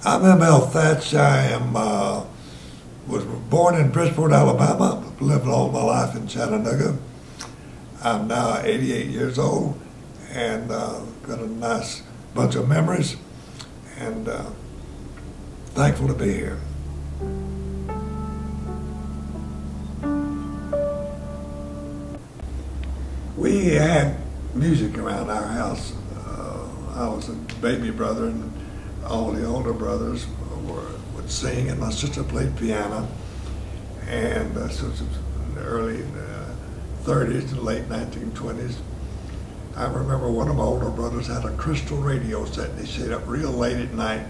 I'm M.L. Thach. Was born in Bridgeport, Alabama. Lived all my life in Chattanooga. I'm now 88 years old and got a nice bunch of memories, and thankful to be here. We had music around our house. I was a baby brother, and all the older brothers would sing, and my sister played piano. And so it was in the early 30s and late 1920s. I remember one of my older brothers had a crystal radio set, and he stayed up real late at night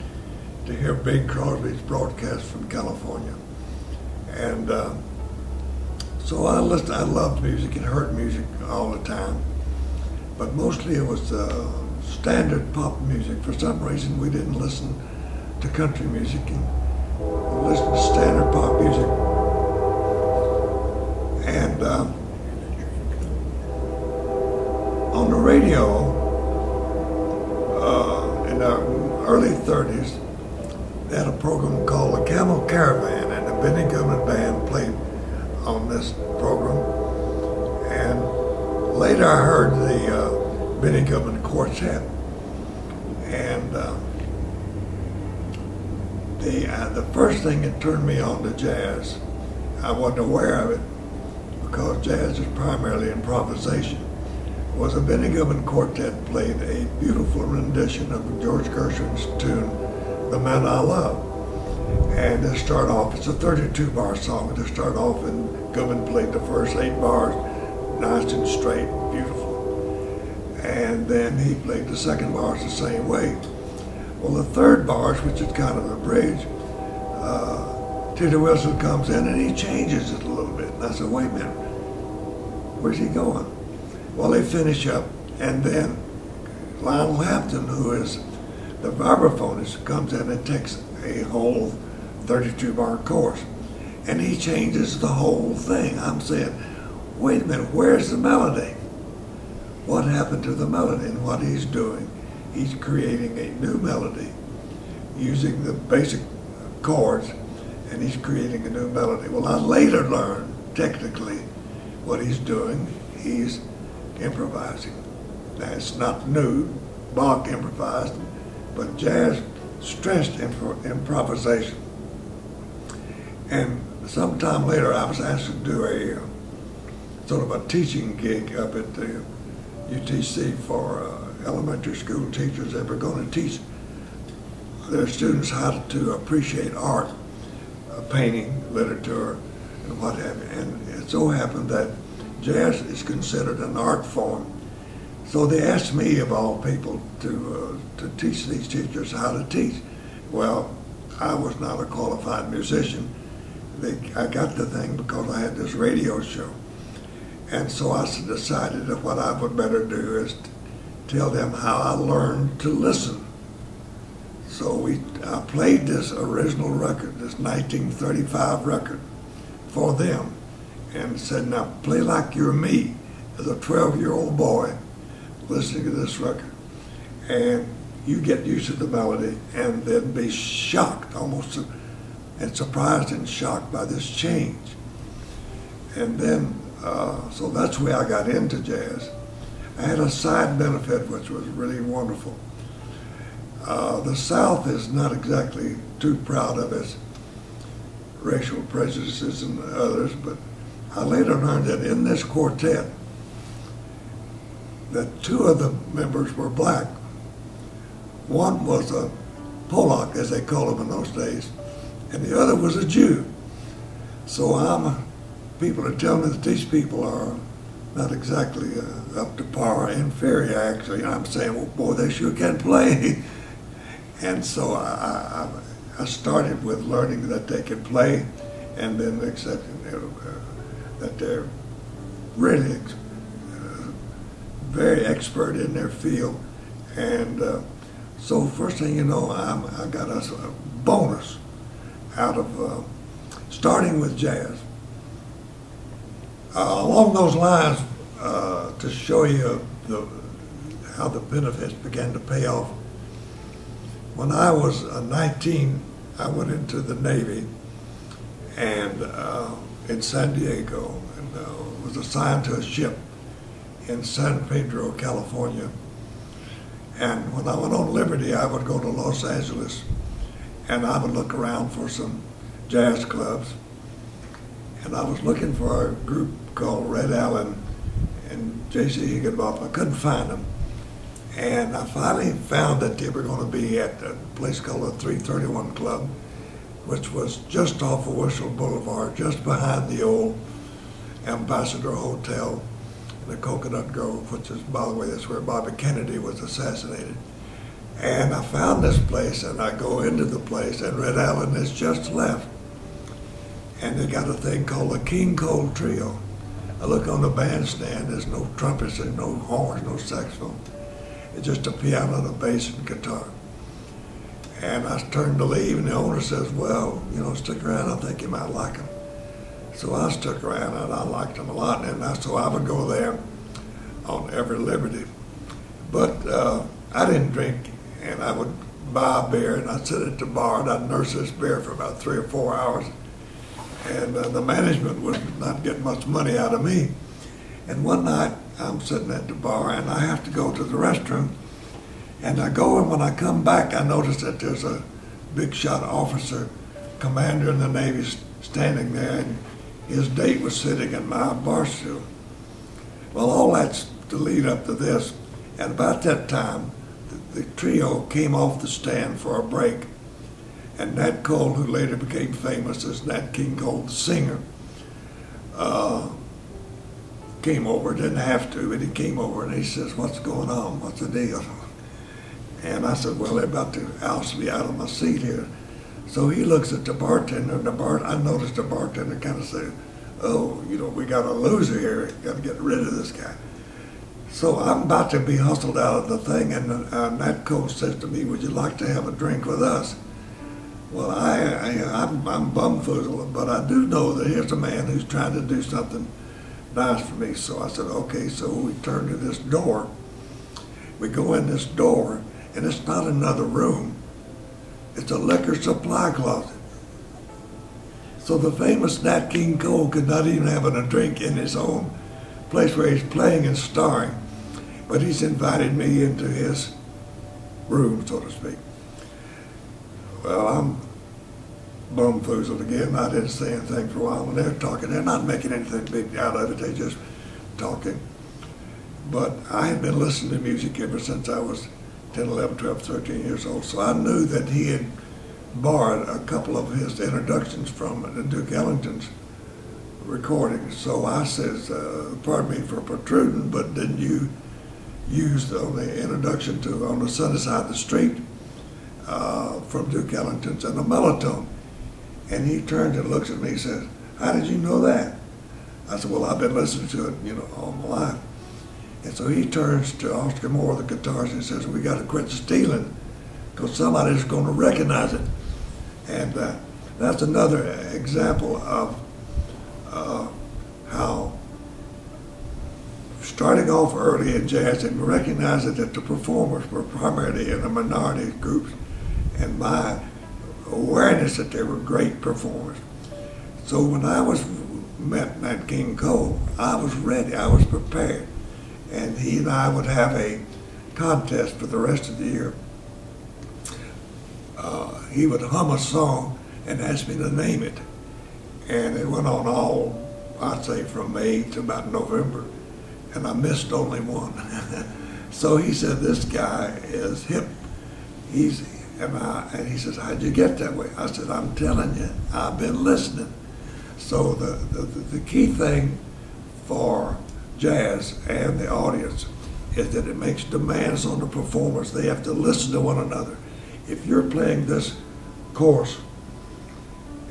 to hear Bing Crosby's broadcast from California. And so I loved music and heard music all the time, but mostly it was standard pop music. For some reason, we didn't listen to country music and listened to standard pop music. And on the radio, in the early 30s, they had a program called the Camel Caravan, and the Benny Goodman Band played on this program. And later I heard the Benny Goodman Quartet. And the first thing that turned me on to jazz, I wasn't aware of it because jazz is primarily improvisation, was a Benny Goodman Quartet played a beautiful rendition of George Gershwin's tune, The Man I Love. And to start off, it's a 32-bar song. To start off, and Goodman played the first 8 bars, nice and straight, beautiful. And then he played the second bars the same way. Well, the third bars, which is kind of a bridge, Tito Wilson comes in and he changes it a little bit. And I said, wait a minute, where's he going? Well, they finish up, and then Lionel Hampton, who is the vibraphonist, comes in and takes a whole 32-bar chorus, and he changes the whole thing. I'm saying, wait a minute, where's the melody? What happened to the melody? And what he's doing, he's creating a new melody using the basic chords, and he's creating a new melody. Well, I later learned technically what he's doing. He's improvising. Now, it's not new. Bach improvised, but jazz stressed improvisation. And sometime later, I was asked to do a sort of a teaching gig up at the UTC for elementary school teachers. They were going to teach their students how to appreciate art, painting, literature, and what have you. And it so happened that jazz is considered an art form. So they asked me, of all people, to teach these teachers how to teach. Well, I was not a qualified musician. I got the thing because I had this radio show. And so I decided that what I would better do is tell them how I learned to listen. So I played this original record, this 1935 record, for them, and said, now play like you're me, as a 12-year-old boy listening to this record. And you get used to the melody and then be shocked, almost, and surprised and shocked by this change. And then, so that's where I got into jazz. I had a side benefit which was really wonderful. The South is not exactly too proud of its racial prejudices and others, but I later learned that in this quartet, that 2 of the members were black. One was a Polak, as they called him in those days, and the other was a Jew. So people are telling me that these people are not exactly up to par, inferior actually. I'm saying, well, boy, they sure can play. And so I started with learning that they could play, and then accepting that they're really very expert in their field. And so first thing you know, I got a bonus out of starting with jazz. Along those lines, to show you how the benefits began to pay off, When I was 19, I went into the Navy and in San Diego, and was assigned to a ship in San Pedro, California. And when I went on Liberty, I would go to Los Angeles and I would look around for some jazz clubs. And I was looking for a group called Red Allen and J.C. Higginbotham. I couldn't find them. And I finally found that they were going to be at a place called the 331 Club, which was just off of Whistle Boulevard, just behind the old Ambassador Hotel in the Coconut Grove, which is, by the way, that's where Bobby Kennedy was assassinated. And I found this place, and I go into the place, and Red Allen has just left. And they got a thing called the King Cole Trio. I look on the bandstand, there's no trumpets, there's no horns, no saxophone. It's just a piano and a bass and guitar. And I turned to leave, and the owner says, well, you know, stick around, I think you might like them. So I stuck around, and I liked them a lot, and so I would go there on every Liberty. But I didn't drink, and I would buy a beer, and I'd sit at the bar, and I'd nurse this beer for about 3 or 4 hours. And the management was not getting much money out of me. And one night, I'm sitting at the bar, and I have to go to the restroom. And I go, and when I come back, I notice that there's a big shot officer, commander in the Navy, standing there, and his date was sitting in my bar stool. Well, all that's to lead up to this. And about that time, the trio came off the stand for a break. And Nat Cole, who later became famous as Nat King Cole, the singer, came over. Didn't have to, but he came over and he says, what's going on? What's the deal? And I said, well, they're about to oust me out of my seat here. So he looks at the bartender, and I noticed the bartender kind of said, oh, you know, we got a loser here. Got to get rid of this guy. So I'm about to be hustled out of the thing, and Nat Cole says to me, would you like to have a drink with us? Well, I'm bumfoozled, but I do know that here's a man who's trying to do something nice for me. So I said, okay, so we turn to this door. We go in this door, and it's not another room. It's a liquor supply closet. So the famous Nat King Cole could not even have a drink in his own place where he's playing and starring, but he's invited me into his room, so to speak. Well, I'm bumfoozled again. I didn't say anything for a while. When they're talking, they're not making anything big out of it. They're just talking. But I had been listening to music ever since I was 10, 11, 12, 13 years old. So I knew that he had borrowed a couple of his introductions from the Duke Ellington's recordings. So I says, pardon me for protruding, but didn't you use on the introduction to On the Sunny Side of the Street from Duke Ellington's and a Mellotone? And he turns and looks at me and says, how did you know that? I said, well, I've been listening to it, you know, all my life. And so he turns to Oscar Moore, the guitarist, and says, we got to quit stealing because somebody's going to recognize it. And that's another example of how starting off early in jazz and recognizing that the performers were primarily in the minority groups, and my awareness that they were great performers. So when I met Nat King Cole, I was ready, I was prepared. And he and I would have a contest for the rest of the year. He would hum a song and ask me to name it. And it went on all, I'd say, from May to about November. And I missed only one. So he said, this guy is hip. And he says, how'd you get that way? I said, I'm telling you, I've been listening. So the key thing for jazz and the audience is that it makes demands on the performers. They have to listen to one another. If you're playing this course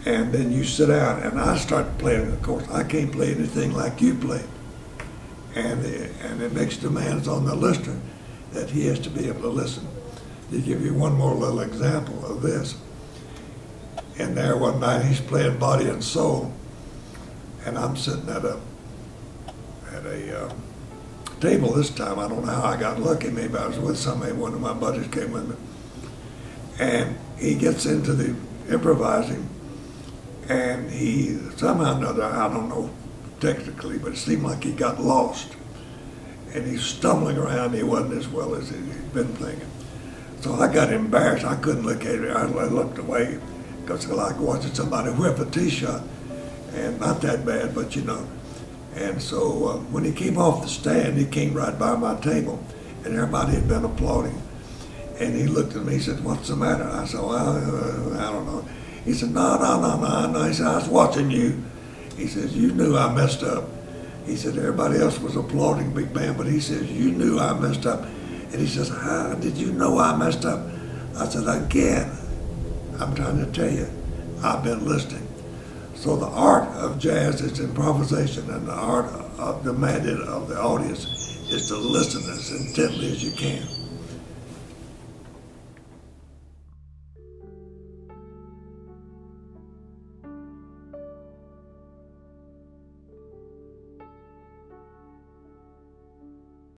and then you sit down and I start playing the course, I can't play anything like you play. And it makes demands on the listener that he has to be able to listen. To give you one more little example of this, and there one night he's playing Body and Soul, and I'm sitting at a table this time. I don't know how I got lucky. Maybe I was with somebody. One of my buddies came with me, And he gets into the improvising, and he, somehow or another, I don't know technically, but it seemed like he got lost. And he's stumbling around, he wasn't as well as he'd been thinking. So I got embarrassed, I couldn't look at it, I looked away, because I like watching somebody whip a tee shot, and not that bad, but you know. And so when he came off the stand, he came right by my table, and everybody had been applauding. And he looked at me, he said, "What's the matter?" I said, "Well, I don't know." He said, no. He said, "I was watching you." He says, "You knew I messed up." He said, "Everybody else was applauding Big Band, but he says, you knew I messed up." And he says, "How did you know I messed up?" I said, "Again, I'm trying to tell you, I've been listening." So the art of jazz is improvisation, and the art of demanded of the audience is to listen as intently as you can.